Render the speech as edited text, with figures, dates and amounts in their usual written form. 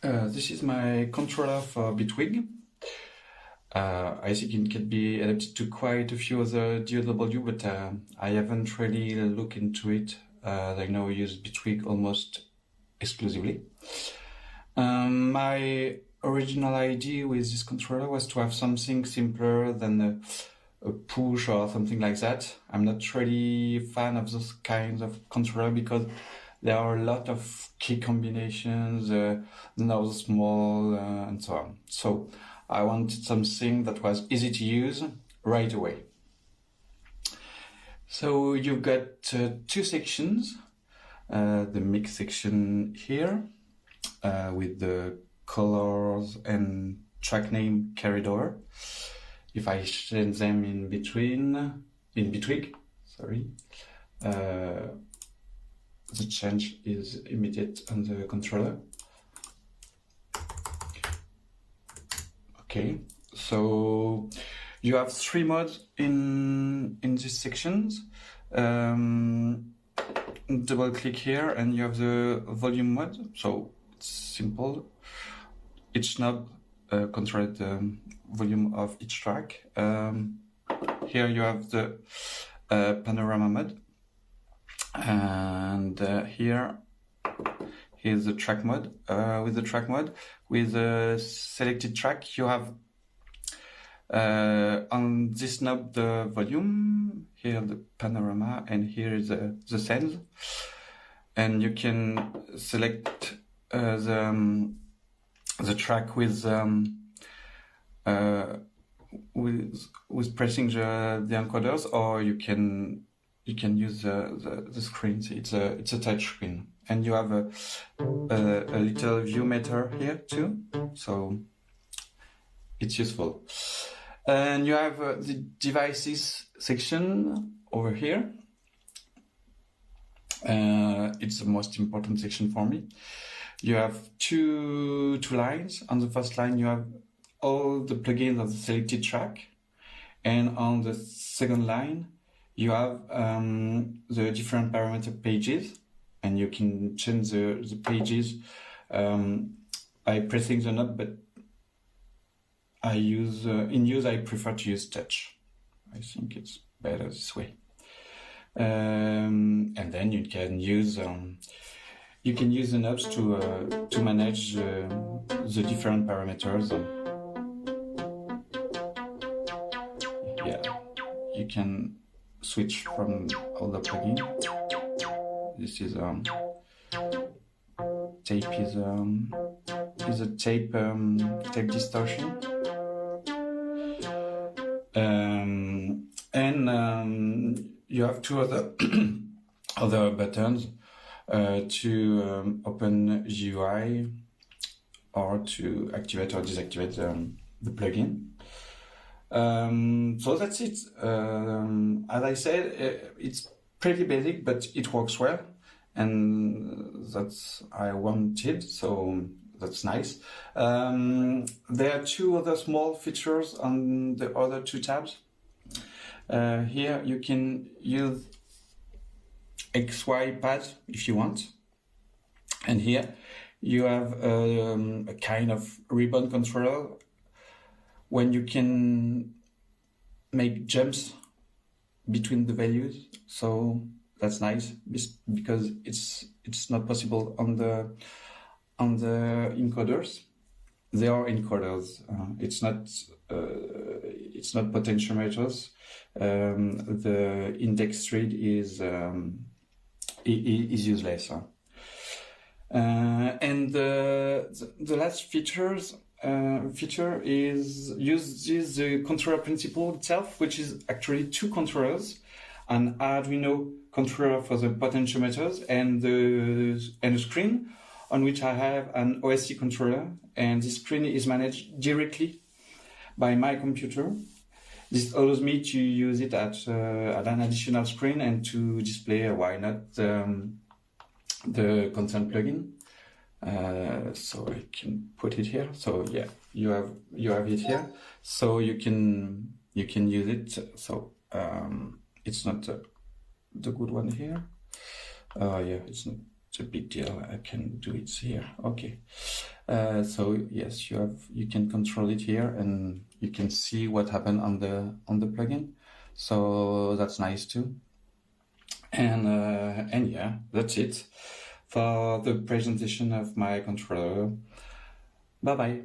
This is my controller for Bitwig. I think it can be adapted to quite a few other DAW, but I haven't really looked into it. I now use Bitwig almost exclusively. My original idea with this controller was to have something simpler than a push or something like that. I'm not really a fan of those kinds of controller because there are a lot of key combinations, now small, and so on. So I wanted something that was easy to use right away. So you've got two sections. The mix section here with the colors and track name carried over. If I change them in Bitwig, sorry, the change is immediate on the controller. Okay, so you have three modes in these sections. Double click here and you have the volume mode. So it's simple. Each knob controls the volume of each track. Here you have the panorama mode. And here's the track mode. With the track mode, with the selected track, you have on this knob the volume, here the panorama, and here is the sends. And you can select the track with pressing the encoders, or you can use the screens. It's a touch screen, and you have a little view meter here too, so it's useful. And you have the devices section over here. It's the most important section for me. You have two lines. On the first line you have all the plugins of the selected track, and on the second line you have the different parameter pages, and you can change the pages by pressing the knob, but in use I prefer to use touch. I think it's better this way. And then you can use the knobs to manage the different parameters. Yeah, you can switch from all the plugins. This is tape is a tape distortion, and you have two other other buttons to open GUI or to activate or deactivate the plugin. So that's it. As I said, it's pretty basic, but it works well, and that's I wanted, so that's nice. There are two other small features on the other two tabs. Here you can use XY pad if you want, and here you have a kind of ribbon controller when you can make jumps between the values. So that's nice because it's not possible on the encoders. They are encoders. It's not potentiometers. The index read is useless. And the last feature uses the controller principle itself, which is actually two controllers, an Arduino controller for the potentiometers and a screen on which I have an OSC controller, and this screen is managed directly by my computer. This allows me to use it at an additional screen and to display, why not, the consent plugin. So I can put it here. So yeah, you have it here. So you can use it. So it's not the good one here. Yeah, it's not a big deal. I can do it here. Okay. So yes, you can control it here, and you can see what happened on the plugin. So that's nice too. And yeah, that's it for the presentation of my controller. Bye bye.